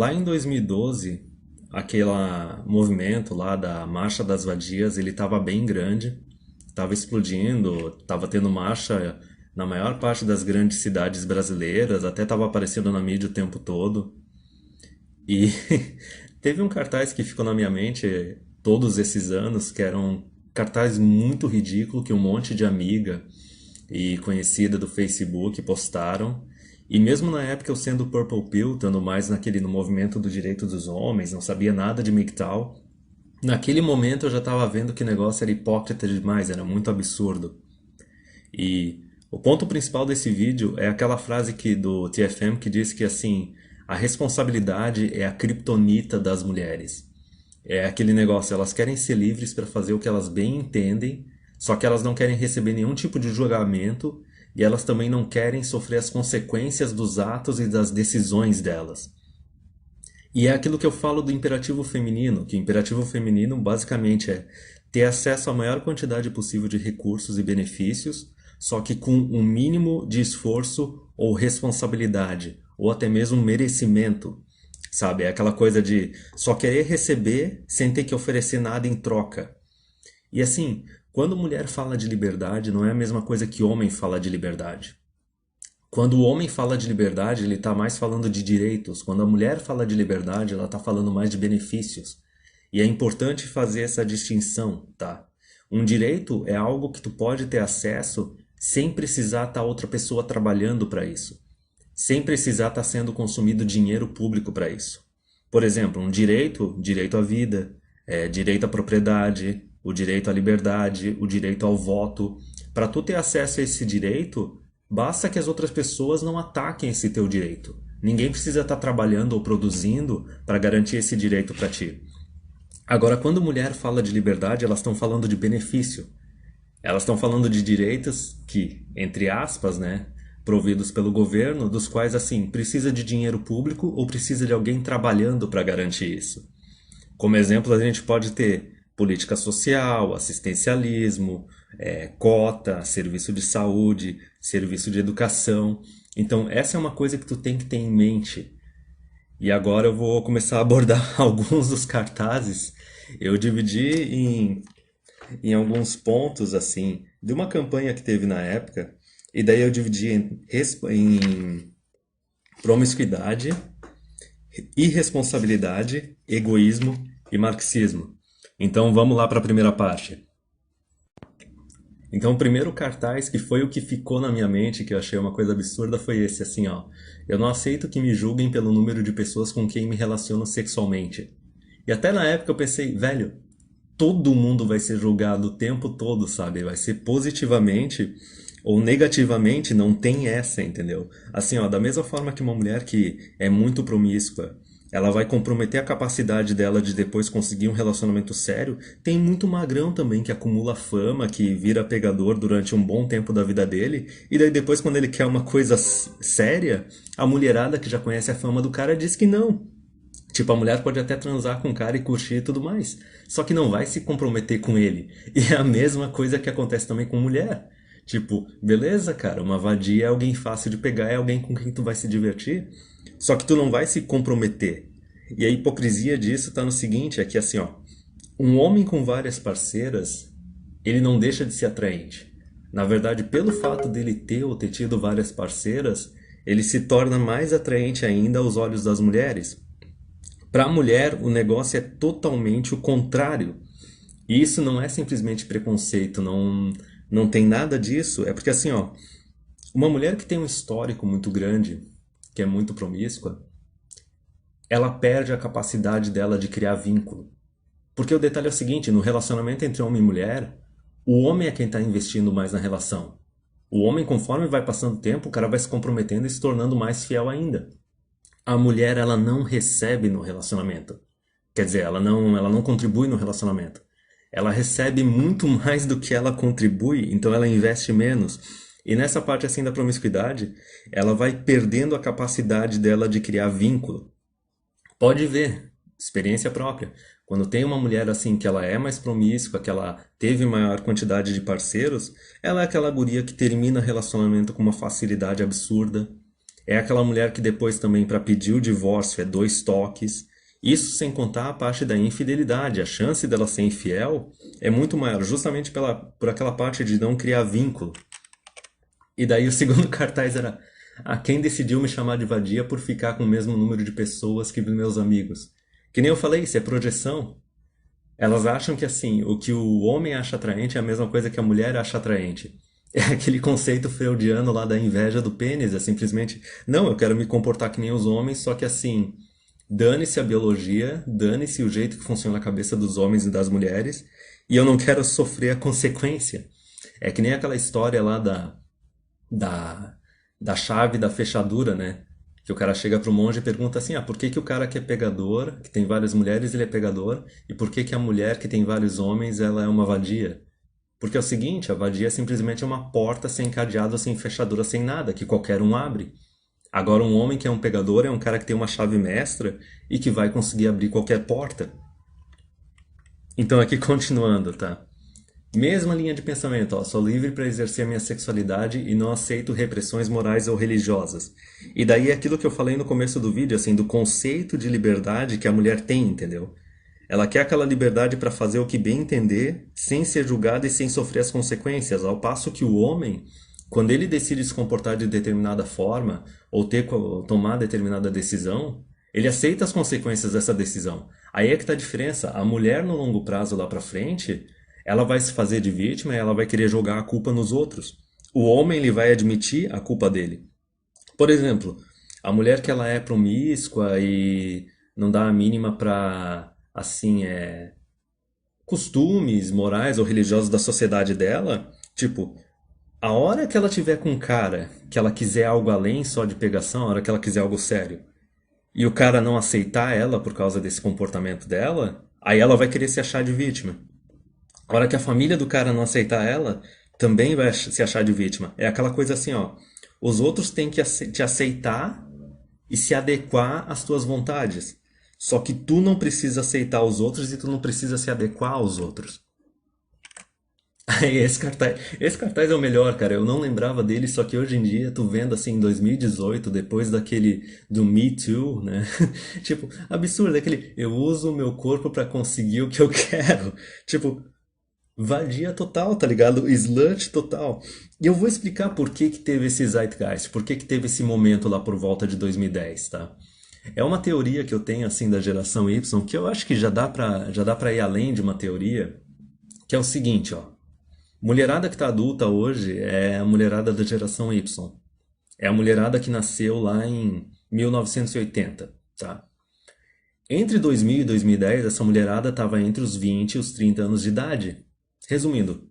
Lá em 2012, aquele movimento lá da Marcha das Vadias, ele estava bem grande, estava explodindo, estava tendo marcha na maior parte das grandes cidades brasileiras, até estava aparecendo na mídia o tempo todo. E teve um cartaz que ficou na minha mente todos esses anos, que era um cartaz muito ridículo que um monte de amiga e conhecida do Facebook postaram. E mesmo na época eu sendo Purple Pill, estando mais no movimento do direito dos homens, não sabia nada de MGTOW, naquele momento eu já estava vendo que o negócio era hipócrita demais, era muito absurdo. E o ponto principal desse vídeo é aquela frase do TFM que diz que assim, a responsabilidade é a criptonita das mulheres. É aquele negócio, elas querem ser livres para fazer o que elas bem entendem, só que elas não querem receber nenhum tipo de julgamento e elas também não querem sofrer as consequências dos atos e das decisões delas. E é aquilo que eu falo do imperativo feminino, que o imperativo feminino basicamente é ter acesso à maior quantidade possível de recursos e benefícios, só que com um mínimo de esforço ou responsabilidade, ou até mesmo merecimento. Sabe? É aquela coisa de só querer receber sem ter que oferecer nada em troca. E assim, quando mulher fala de liberdade, não é a mesma coisa que homem fala de liberdade. Quando o homem fala de liberdade, ele está mais falando de direitos. Quando a mulher fala de liberdade, ela está falando mais de benefícios. E é importante fazer essa distinção, tá? Um direito é algo que tu pode ter acesso sem precisar estar outra pessoa trabalhando para isso. Sem precisar estar sendo consumido dinheiro público para isso. Por exemplo, um direito à vida, direito à propriedade, o direito à liberdade, o direito ao voto. Para tu ter acesso a esse direito, basta que as outras pessoas não ataquem esse teu direito. Ninguém precisa estar trabalhando ou produzindo para garantir esse direito para ti. Agora, quando mulher fala de liberdade, elas estão falando de benefício. Elas estão falando de direitos que, entre aspas, né, providos pelo governo, dos quais, assim, precisa de dinheiro público ou precisa de alguém trabalhando para garantir isso. Como exemplo, a gente pode ter política social, assistencialismo, cota, serviço de saúde, serviço de educação. Então, essa é uma coisa que tu tem que ter em mente. E agora eu vou começar a abordar alguns dos cartazes. Eu dividi em alguns pontos, assim, de uma campanha que teve na época, e daí eu dividi em promiscuidade, irresponsabilidade, egoísmo e marxismo. Então vamos lá para a primeira parte. Então o primeiro cartaz, que foi o que ficou na minha mente, que eu achei uma coisa absurda, foi esse, assim, ó. Eu não aceito que me julguem pelo número de pessoas com quem me relaciono sexualmente. E até na época eu pensei, velho, todo mundo vai ser julgado o tempo todo, sabe? Vai ser positivamente ou negativamente, não tem essa, entendeu? Assim, ó, da mesma forma que uma mulher que é muito promíscua, ela vai comprometer a capacidade dela de depois conseguir um relacionamento sério, tem muito magrão também que acumula fama, que vira pegador durante um bom tempo da vida dele, e daí depois quando ele quer uma coisa séria, a mulherada que já conhece a fama do cara diz que não. Tipo, a mulher pode até transar com o cara e curtir e tudo mais. Só que não vai se comprometer com ele. E é a mesma coisa que acontece também com mulher. Tipo, beleza, cara, uma vadia é alguém fácil de pegar, é alguém com quem tu vai se divertir. Só que tu não vai se comprometer. E a hipocrisia disso tá no seguinte, é que assim, ó, um homem com várias parceiras, ele não deixa de ser atraente. Na verdade, pelo fato dele ter ou ter tido várias parceiras, ele se torna mais atraente ainda aos olhos das mulheres. Para a mulher, o negócio é totalmente o contrário. E isso não é simplesmente preconceito, não tem nada disso. É porque assim, ó, uma mulher que tem um histórico muito grande, que é muito promíscua, ela perde a capacidade dela de criar vínculo. Porque o detalhe é o seguinte, no relacionamento entre homem e mulher, o homem é quem está investindo mais na relação. O homem, conforme vai passando o tempo, o cara vai se comprometendo e se tornando mais fiel ainda. A mulher, ela não recebe no relacionamento. Quer dizer, ela não contribui no relacionamento. Ela recebe muito mais do que ela contribui, então ela investe menos. E nessa parte assim da promiscuidade, ela vai perdendo a capacidade dela de criar vínculo. Pode ver, experiência própria. Quando tem uma mulher assim que ela é mais promíscua, que ela teve maior quantidade de parceiros, ela é aquela guria que termina relacionamento com uma facilidade absurda. É aquela mulher que depois também para pedir o divórcio é 2 toques. Isso sem contar a parte da infidelidade. A chance dela ser infiel é muito maior, justamente por aquela parte de não criar vínculo. E daí o segundo cartaz era: a quem decidiu me chamar de vadia por ficar com o mesmo número de pessoas que meus amigos. Que nem eu falei, isso é projeção. Elas acham que assim, o que o homem acha atraente é a mesma coisa que a mulher acha atraente. É aquele conceito freudiano lá da inveja do pênis, é simplesmente, não, eu quero me comportar que nem os homens, só que assim, dane-se a biologia, dane-se o jeito que funciona a cabeça dos homens e das mulheres, e eu não quero sofrer a consequência. É que nem aquela história lá da, da chave da fechadura, né? Que o cara chega pro monge e pergunta assim: ah, por que que o cara que é pegador, que tem várias mulheres, ele é pegador? E por que que a mulher que tem vários homens, ela é uma vadia? Porque é o seguinte, a vadia simplesmente é uma porta sem cadeado, sem fechadura, sem nada, que qualquer um abre. Agora um homem que é um pegador é um cara que tem uma chave mestra e que vai conseguir abrir qualquer porta. Então aqui continuando, tá? Mesma linha de pensamento, ó, sou livre para exercer a minha sexualidade e não aceito repressões morais ou religiosas. E daí é aquilo que eu falei no começo do vídeo, assim, do conceito de liberdade que a mulher tem, entendeu? Ela quer aquela liberdade para fazer o que bem entender, sem ser julgada e sem sofrer as consequências, ao passo que o homem, quando ele decide se comportar de determinada forma ou tomar determinada decisão, ele aceita as consequências dessa decisão. Aí é que tá a diferença. A mulher no longo prazo lá para frente, ela vai se fazer de vítima e ela vai querer jogar a culpa nos outros. O homem ele vai admitir a culpa dele. Por exemplo, a mulher que ela é promíscua e não dá a mínima para assim costumes morais ou religiosos da sociedade dela, tipo, a hora que ela tiver com um cara que ela quiser algo além só de pegação, a hora que ela quiser algo sério, e o cara não aceitar ela por causa desse comportamento dela, aí ela vai querer se achar de vítima. A hora que a família do cara não aceitar ela, também vai se achar de vítima. É aquela coisa assim, ó. Os outros têm que te aceitar e se adequar às tuas vontades. Só que tu não precisa aceitar os outros e tu não precisa se adequar aos outros. Aí esse cartaz é o melhor, cara. Eu não lembrava dele, só que hoje em dia, tu vendo assim em 2018, depois daquele do Me Too, né? Tipo, absurdo, aquele eu uso o meu corpo pra conseguir o que eu quero. Tipo, vadia total, tá ligado? Slut total. E eu vou explicar por que que teve esse zeitgeist, por que que teve esse momento lá por volta de 2010, tá? É uma teoria que eu tenho assim da geração Y, que eu acho que já dá para ir além de uma teoria, que é o seguinte, ó. Mulherada que tá adulta hoje é a mulherada da geração Y. É a mulherada que nasceu lá em 1980, tá? Entre 2000 e 2010, essa mulherada estava entre os 20 e os 30 anos de idade. Resumindo,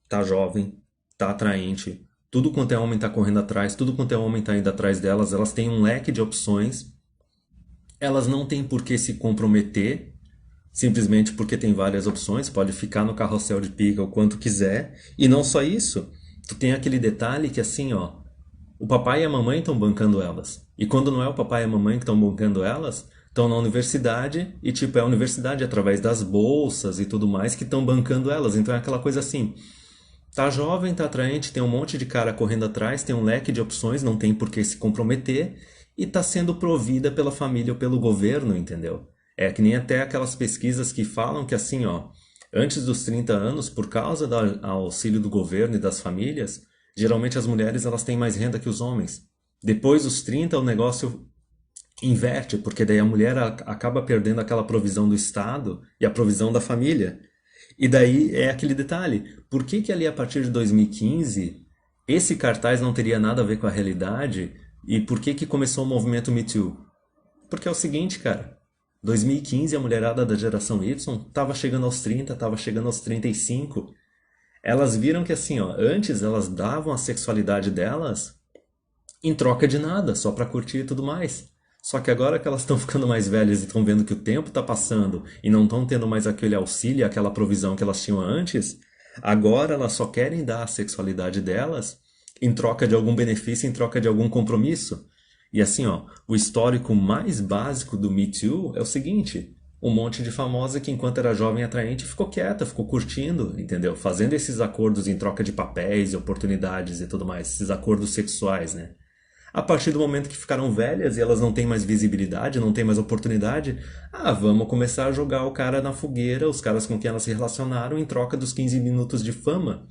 tá jovem, tá atraente, tudo quanto é homem tá correndo atrás, tudo quanto é homem tá indo atrás delas, elas têm um leque de opções, elas não têm por que se comprometer, simplesmente porque tem várias opções, pode ficar no carrossel de pica o quanto quiser, e não só isso, tu tem aquele detalhe que assim, ó, o papai e a mamãe estão bancando elas. E quando não é o papai e a mamãe que estão bancando elas, estão na universidade e tipo é a universidade através das bolsas e tudo mais que estão bancando elas. Então é aquela coisa assim, tá jovem, tá atraente, tem um monte de cara correndo atrás, tem um leque de opções, não tem por que se comprometer e tá sendo provida pela família ou pelo governo, entendeu? É que nem até aquelas pesquisas que falam que assim, ó, antes dos 30 anos, por causa do auxílio do governo e das famílias, geralmente as mulheres elas têm mais renda que os homens. Depois dos 30 o negócio inverte, porque daí a mulher acaba perdendo aquela provisão do Estado e a provisão da família. E daí é aquele detalhe, por que que ali a partir de 2015 esse cartaz não teria nada a ver com a realidade e por que que começou o movimento Me Too? Porque é o seguinte, cara, 2015 a mulherada da geração Y estava chegando aos 30, estava chegando aos 35. Elas viram que assim, ó, antes elas davam a sexualidade delas em troca de nada, só pra curtir e tudo mais. Só que agora que elas estão ficando mais velhas e estão vendo que o tempo tá passando e não estão tendo mais aquele auxílio, aquela provisão que elas tinham antes, agora elas só querem dar a sexualidade delas em troca de algum benefício, em troca de algum compromisso. E assim, ó, o histórico mais básico do Me Too é o seguinte: um monte de famosa que enquanto era jovem e atraente ficou quieta, ficou curtindo, entendeu? Fazendo esses acordos em troca de papéis e oportunidades e tudo mais, esses acordos sexuais, né? A partir do momento que ficaram velhas e elas não têm mais visibilidade, não têm mais oportunidade, vamos começar a jogar o cara na fogueira, os caras com quem elas se relacionaram, em troca dos 15 minutos de fama.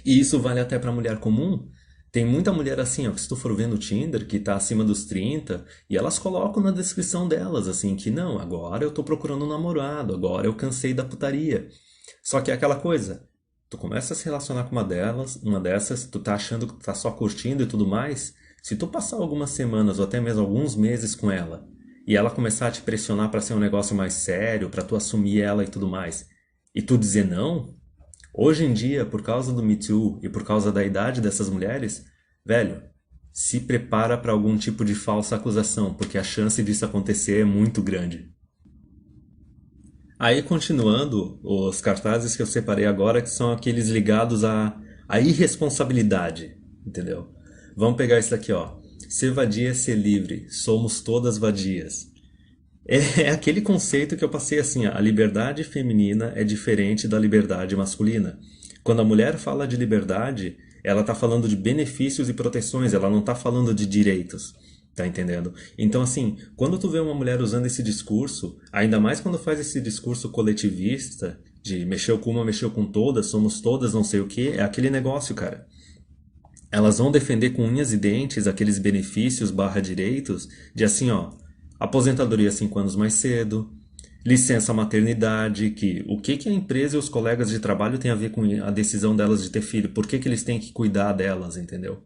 E isso vale até para mulher comum. Tem muita mulher assim, ó, que se tu for ver no Tinder, que tá acima dos 30, e elas colocam na descrição delas, assim, que não, agora eu tô procurando um namorado, agora eu cansei da putaria. Só que é aquela coisa, tu começa a se relacionar com uma dessas, tu tá achando que tu tá só curtindo e tudo mais, se tu passar algumas semanas ou até mesmo alguns meses com ela, e ela começar a te pressionar pra ser um negócio mais sério, pra tu assumir ela e tudo mais, e tu dizer não, hoje em dia, por causa do Me Too e por causa da idade dessas mulheres, velho, se prepara para algum tipo de falsa acusação, porque a chance disso acontecer é muito grande. Aí, continuando, os cartazes que eu separei agora, que são aqueles ligados à irresponsabilidade, entendeu? Vamos pegar isso aqui, ó. Ser vadia é ser livre, somos todas vadias. É aquele conceito que eu passei assim, a liberdade feminina é diferente da liberdade masculina. Quando a mulher fala de liberdade, ela está falando de benefícios e proteções, ela não está falando de direitos. Tá entendendo? Então, assim, quando tu vê uma mulher usando esse discurso, ainda mais quando faz esse discurso coletivista, de mexeu com uma, mexeu com todas, somos todas, não sei o que, é aquele negócio, cara. Elas vão defender com unhas e dentes aqueles benefícios barra direitos de assim, ó, aposentadoria 5 anos mais cedo, licença maternidade, que o que a empresa e os colegas de trabalho têm a ver com a decisão delas de ter filho, por que eles têm que cuidar delas, entendeu?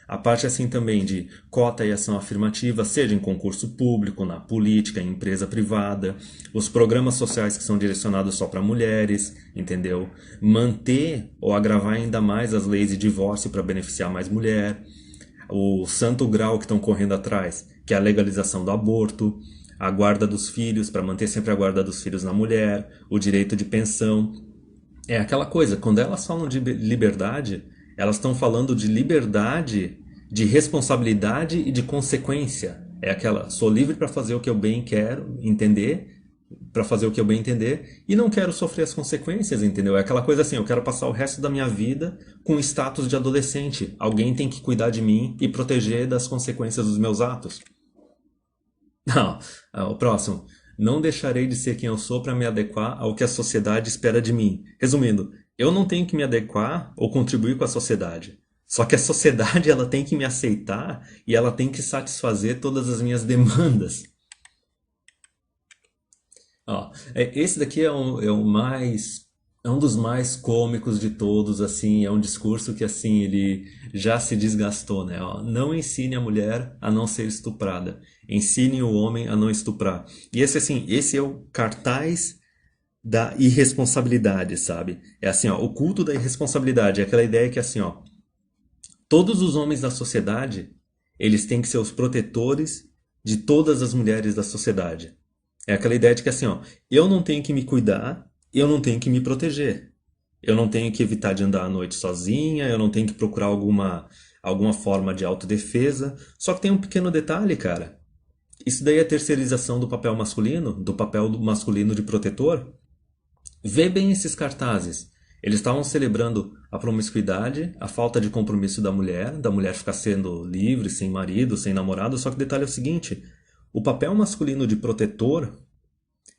A parte assim também de cota e ação afirmativa, seja em concurso público, na política, em empresa privada, os programas sociais que são direcionados só para mulheres, entendeu? Manter ou agravar ainda mais as leis de divórcio para beneficiar mais mulher, o santo grau que estão correndo atrás, que é a legalização do aborto, a guarda dos filhos, para manter sempre a guarda dos filhos na mulher, o direito de pensão. É aquela coisa, quando elas falam de liberdade, elas estão falando de liberdade, de responsabilidade e de consequência. É aquela, sou livre para fazer o que eu bem quero entender, para fazer o que eu bem entender, e não quero sofrer as consequências, entendeu? É aquela coisa assim, eu quero passar o resto da minha vida com status de adolescente. Alguém tem que cuidar de mim e proteger das consequências dos meus atos. Não, o próximo. Não deixarei de ser quem eu sou para me adequar ao que a sociedade espera de mim. Resumindo, eu não tenho que me adequar ou contribuir com a sociedade. Só que a sociedade ela tem que me aceitar e ela tem que satisfazer todas as minhas demandas. Ó, esse daqui é um dos mais cômicos de todos, assim, é um discurso que assim ele já se desgastou, né? Ó, não ensine a mulher a não ser estuprada, ensine o homem a não estuprar. E esse assim, esse é o cartaz da irresponsabilidade, sabe? É assim, ó, o culto da irresponsabilidade, é aquela ideia que assim, ó, todos os homens da sociedade, eles têm que ser os protetores de todas as mulheres da sociedade. É aquela ideia de que assim, ó, eu não tenho que me cuidar, eu não tenho que me proteger. Eu não tenho que evitar de andar à noite sozinha, eu não tenho que procurar alguma forma de autodefesa. Só que tem um pequeno detalhe, cara. Isso daí é terceirização do papel masculino, do papel masculino de protetor. Vê bem esses cartazes. Eles estavam celebrando a promiscuidade, a falta de compromisso da mulher ficar sendo livre, sem marido, sem namorado. Só que o detalhe é o seguinte: o papel masculino de protetor,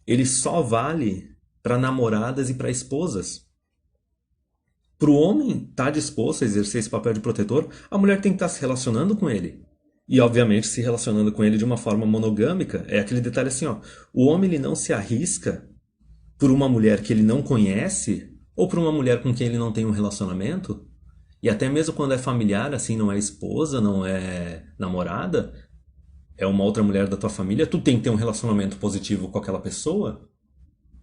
ele só vale para namoradas e para esposas. Para o homem estar disposto a exercer esse papel de protetor, a mulher tem que estar se relacionando com ele. E, obviamente, se relacionando com ele de uma forma monogâmica. É aquele detalhe assim, ó. O homem ele não se arrisca por uma mulher que ele não conhece ou por uma mulher com quem ele não tem um relacionamento. E até mesmo quando é familiar, assim, não é esposa, não é namorada, é uma outra mulher da tua família, tu tem que ter um relacionamento positivo com aquela pessoa.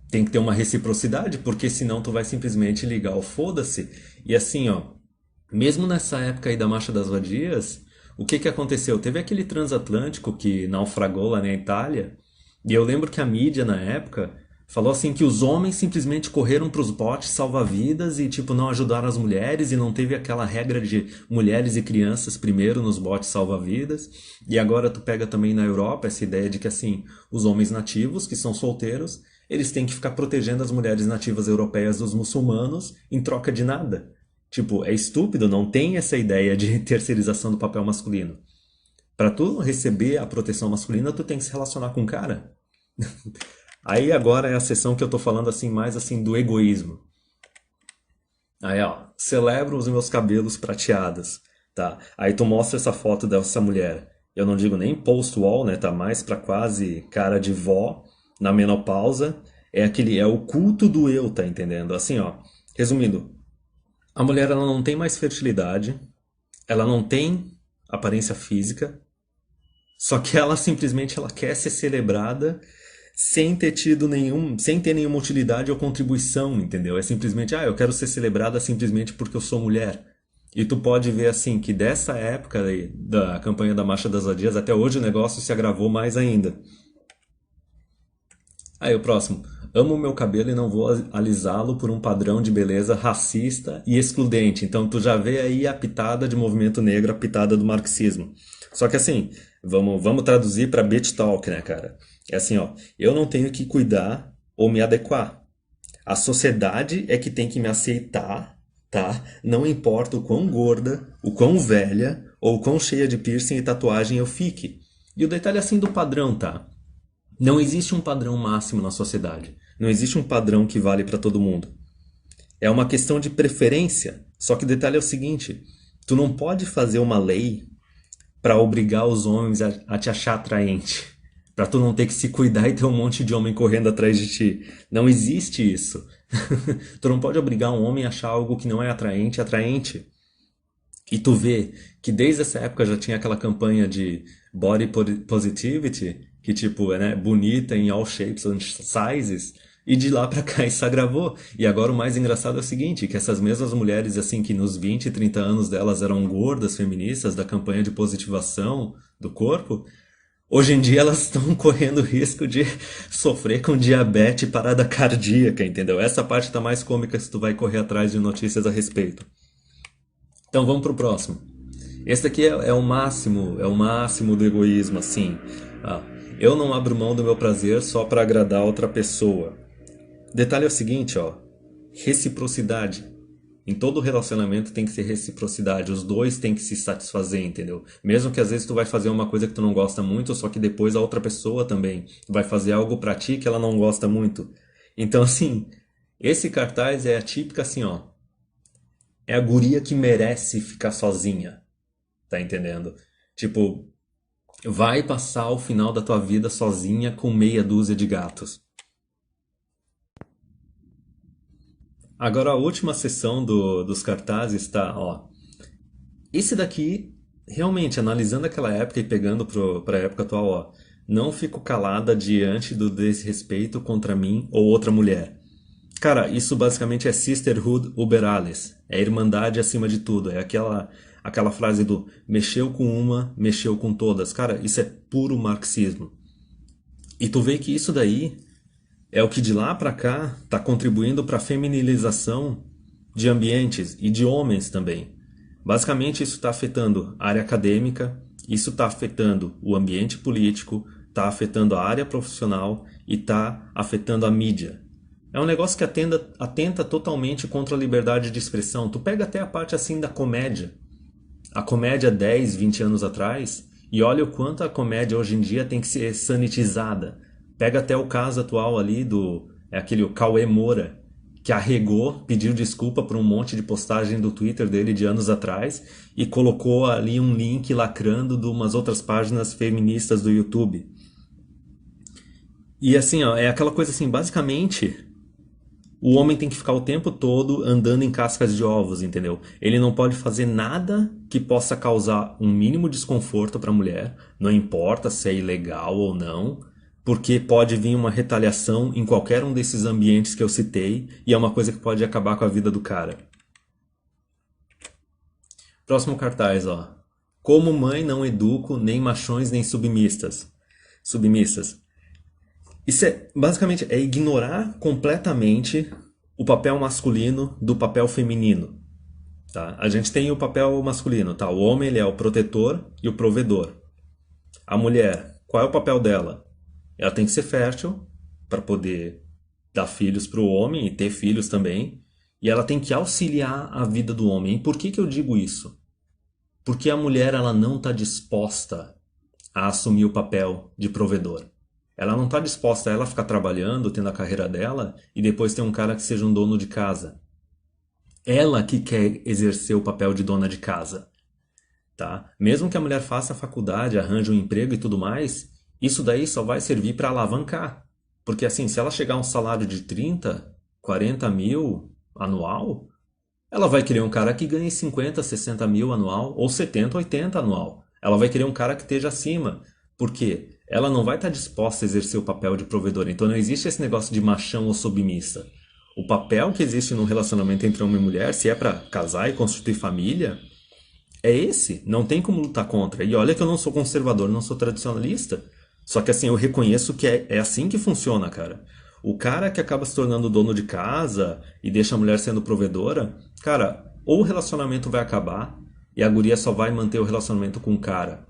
Tem que ter uma reciprocidade, porque senão tu vai simplesmente ligar o foda-se. E assim, ó, mesmo nessa época aí da Marcha das Vadias, o que que aconteceu? Teve aquele transatlântico que naufragou lá na Itália, e eu lembro que a mídia na época falou assim que os homens simplesmente correram para os botes salva-vidas e tipo não ajudaram as mulheres e não teve aquela regra de mulheres e crianças primeiro nos botes salva-vidas. E agora tu pega também na Europa essa ideia de que assim, os homens nativos que são solteiros, eles têm que ficar protegendo as mulheres nativas europeias dos muçulmanos em troca de nada. Tipo, é estúpido, não tem essa ideia de terceirização do papel masculino. Para tu receber a proteção masculina, tu tem que se relacionar com o cara. Aí agora é a sessão que eu tô falando assim mais assim do egoísmo. Aí, ó, celebro os meus cabelos prateados, tá? Aí tu mostra essa foto dessa mulher. Eu não digo nem post-wall, né? Tá mais pra quase cara de vó na menopausa. É o culto do eu, tá entendendo? Assim, ó, resumindo, a mulher ela não tem mais fertilidade, ela não tem aparência física, só que ela simplesmente ela quer ser celebrada sem ter nenhuma utilidade ou contribuição, entendeu? É simplesmente, eu quero ser celebrada simplesmente porque eu sou mulher. E tu pode ver assim que dessa época aí, da campanha da Marcha das Vadias até hoje o negócio se agravou mais ainda. Aí o próximo. Amo meu cabelo e não vou alisá-lo por um padrão de beleza racista e excludente. Então tu já vê aí a pitada de movimento negro, a pitada do marxismo. Só que assim, vamos traduzir para Bitch Talk, né, cara? É assim, ó, eu não tenho que cuidar ou me adequar. A sociedade é que tem que me aceitar, tá? Não importa o quão gorda, o quão velha ou o quão cheia de piercing e tatuagem eu fique. E o detalhe assim do padrão, tá? Não existe um padrão máximo na sociedade. Não existe um padrão que vale para todo mundo. É uma questão de preferência. Só que o detalhe é o seguinte: tu não pode fazer uma lei para obrigar os homens a te achar atraente. Para tu não ter que se cuidar e ter um monte de homem correndo atrás de ti. Não existe isso. Tu não pode obrigar um homem a achar algo que não é atraente. E tu vê que desde essa época já tinha aquela campanha de body positivity, que tipo, é, né, bonita em all shapes and sizes, e de lá pra cá isso agravou. E agora o mais engraçado é o seguinte, que essas mesmas mulheres assim que nos 20 e 30 anos delas eram gordas, feministas, da campanha de positivação do corpo, hoje em dia elas estão correndo risco de sofrer com diabetes e parada cardíaca, entendeu? Essa parte tá mais cômica se tu vai correr atrás de notícias a respeito. Então vamos pro próximo. Esse daqui é o máximo do egoísmo, assim. Ah, eu não abro mão do meu prazer só para agradar outra pessoa. Detalhe é o seguinte, ó. Reciprocidade. Em todo relacionamento tem que ser reciprocidade. Os dois têm que se satisfazer, entendeu? Mesmo que às vezes tu vai fazer uma coisa que tu não gosta muito, só que depois a outra pessoa também vai fazer algo pra ti que ela não gosta muito. Então, assim, esse cartaz é a típica assim, ó. É a guria que merece ficar sozinha. Tá entendendo? Tipo, vai passar o final da tua vida sozinha com meia dúzia de gatos. Agora a última sessão dos cartazes tá, ó. Esse daqui, realmente, analisando aquela época e pegando pra época atual, ó. Não fico calada diante do desrespeito contra mim ou outra mulher. Cara, isso basicamente é Sisterhood Uber alles. É irmandade acima de tudo. É aquela frase do mexeu com uma, mexeu com todas. Cara, isso é puro marxismo. E tu vê que isso daí é o que de lá pra cá tá contribuindo para a feminilização de ambientes e de homens também. Basicamente isso está afetando a área acadêmica, isso está afetando o ambiente político, está afetando a área profissional e está afetando a mídia. É um negócio que atenta totalmente contra a liberdade de expressão. Tu pega até a parte assim da comédia. A comédia 10, 20 anos atrás, e olha o quanto a comédia hoje em dia tem que ser sanitizada. Pega até o caso atual ali é aquele o Cauê Moura, que arregou, pediu desculpa por um monte de postagem do Twitter dele de anos atrás e colocou ali um link lacrando de umas outras páginas feministas do YouTube. E assim, ó, é aquela coisa assim, basicamente, o homem tem que ficar o tempo todo andando em cascas de ovos, entendeu? Ele não pode fazer nada que possa causar um mínimo desconforto para a mulher, não importa se é ilegal ou não, porque pode vir uma retaliação em qualquer um desses ambientes que eu citei e é uma coisa que pode acabar com a vida do cara. Próximo cartaz, ó. Como mãe não educo nem machões nem submissas. Submissas. Isso é basicamente é ignorar completamente o papel masculino do papel feminino. Tá? A gente tem o papel masculino, tá? O homem ele é o protetor e o provedor. A mulher, qual é o papel dela? Ela tem que ser fértil para poder dar filhos para o homem e ter filhos também. E ela tem que auxiliar a vida do homem. E por que eu digo isso? Porque a mulher ela não está disposta a assumir o papel de provedor. Ela não está disposta a ela ficar trabalhando, tendo a carreira dela, e depois ter um cara que seja um dono de casa. Ela que quer exercer o papel de dona de casa, tá? Mesmo que a mulher faça a faculdade, arranje um emprego e tudo mais, isso daí só vai servir para alavancar. Porque assim, se ela chegar a um salário de 30, 40 mil anual, ela vai querer um cara que ganhe 50, 60 mil anual, ou 70, 80 anual. Ela vai querer um cara que esteja acima. Por quê? Ela não vai estar disposta a exercer o papel de provedor. Então não existe esse negócio de machão ou submissa. O papel que existe num relacionamento entre homem e mulher, se é para casar e constituir família, é esse. Não tem como lutar contra. E olha que eu não sou conservador, não sou tradicionalista. Só que assim, eu reconheço que é assim que funciona, cara. O cara que acaba se tornando dono de casa e deixa a mulher sendo provedora, cara, ou o relacionamento vai acabar e a guria só vai manter o relacionamento com o cara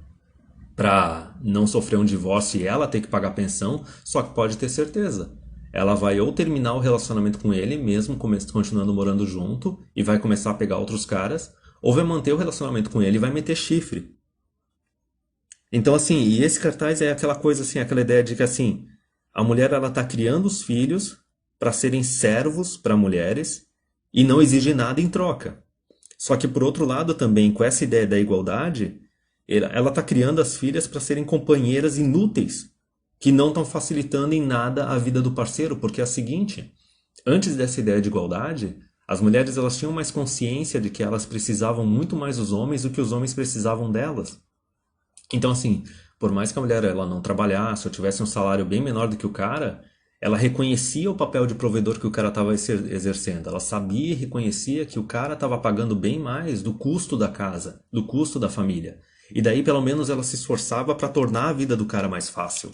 pra não sofrer um divórcio e ela ter que pagar pensão, só que pode ter certeza. Ela vai ou terminar o relacionamento com ele, mesmo continuando morando junto, e vai começar a pegar outros caras, ou vai manter o relacionamento com ele e vai meter chifre. Então, assim, e esse cartaz é aquela coisa assim, aquela ideia de que assim, a mulher ela tá criando os filhos para serem servos para mulheres e não exige nada em troca. Só que por outro lado também, com essa ideia da igualdade, ela tá criando as filhas para serem companheiras inúteis, que não estão facilitando em nada a vida do parceiro, porque é a seguinte, antes dessa ideia de igualdade, as mulheres elas tinham mais consciência de que elas precisavam muito mais dos homens do que os homens precisavam delas. Então, assim, por mais que a mulher ela não trabalhasse ou tivesse um salário bem menor do que o cara, ela reconhecia o papel de provedor que o cara estava exercendo. Ela sabia e reconhecia que o cara estava pagando bem mais do custo da casa, do custo da família. E daí, pelo menos, ela se esforçava para tornar a vida do cara mais fácil.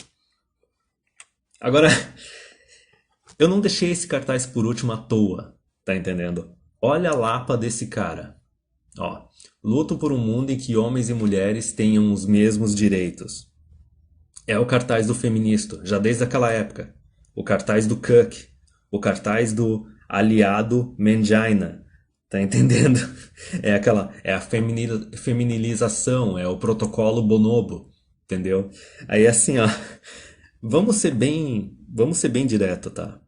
Agora, eu não deixei esse cartaz por último à toa, tá entendendo? Olha a lapa desse cara. Ó, luto por um mundo em que homens e mulheres tenham os mesmos direitos. É o cartaz do feminista, já desde aquela época. O cartaz do Cuck. O cartaz do aliado Mangina. Tá entendendo? É a feminilização, é o protocolo bonobo. Entendeu? Aí assim, ó. Vamos ser bem direto, tá?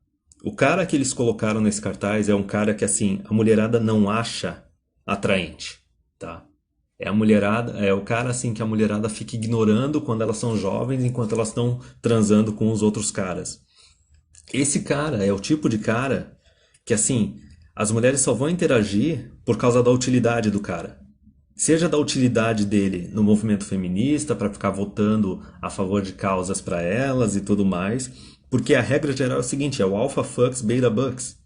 O cara que eles colocaram nesse cartaz é um cara que assim, a mulherada não acha atraente, tá? É a mulherada, é o cara assim que a mulherada fica ignorando quando elas são jovens enquanto elas estão transando com os outros caras. Esse cara é o tipo de cara que assim, as mulheres só vão interagir por causa da utilidade do cara. Seja da utilidade dele no movimento feminista para ficar votando a favor de causas para elas e tudo mais, porque a regra geral é o seguinte, é o alpha fucks beta bucks.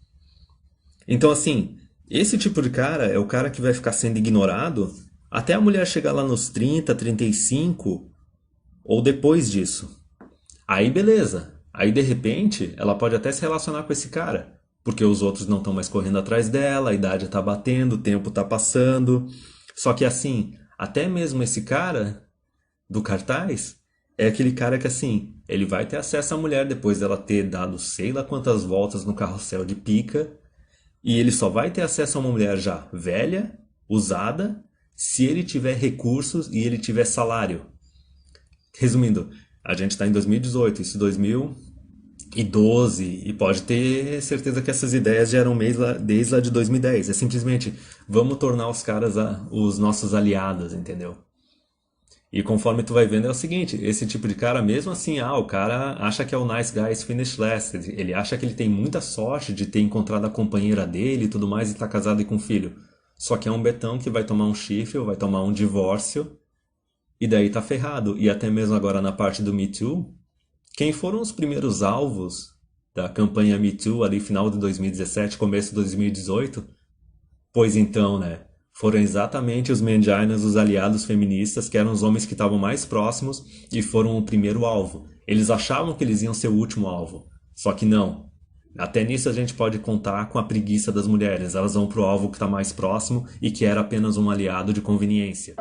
Então assim, esse tipo de cara é o cara que vai ficar sendo ignorado até a mulher chegar lá nos 30, 35 ou depois disso. Aí beleza. Aí de repente ela pode até se relacionar com esse cara. Porque os outros não estão mais correndo atrás dela, a idade está batendo, o tempo está passando. Só que assim, até mesmo esse cara do cartaz é aquele cara que assim, ele vai ter acesso à mulher depois dela ter dado sei lá quantas voltas no carrossel de pica. E ele só vai ter acesso a uma mulher já velha, usada, se ele tiver recursos e ele tiver salário. Resumindo, a gente está em 2018, isso 2012, e pode ter certeza que essas ideias já eram desde lá de 2010. É simplesmente, vamos tornar os caras os nossos aliados, entendeu? E conforme tu vai vendo é o seguinte, esse tipo de cara mesmo assim, o cara acha que é o nice guys finish last, ele acha que ele tem muita sorte de ter encontrado a companheira dele e tudo mais e tá casado e com filho. Só que é um betão que vai tomar um chifre ou vai tomar um divórcio e daí tá ferrado. E até mesmo agora na parte do Me Too, quem foram os primeiros alvos da campanha Me Too ali final de 2017, começo de 2018? Pois então, né? Foram exatamente os Manginas, os aliados feministas, que eram os homens que estavam mais próximos e foram o primeiro alvo. Eles achavam que eles iam ser o último alvo. Só que não. Até nisso a gente pode contar com a preguiça das mulheres. Elas vão pro alvo que está mais próximo e que era apenas um aliado de conveniência.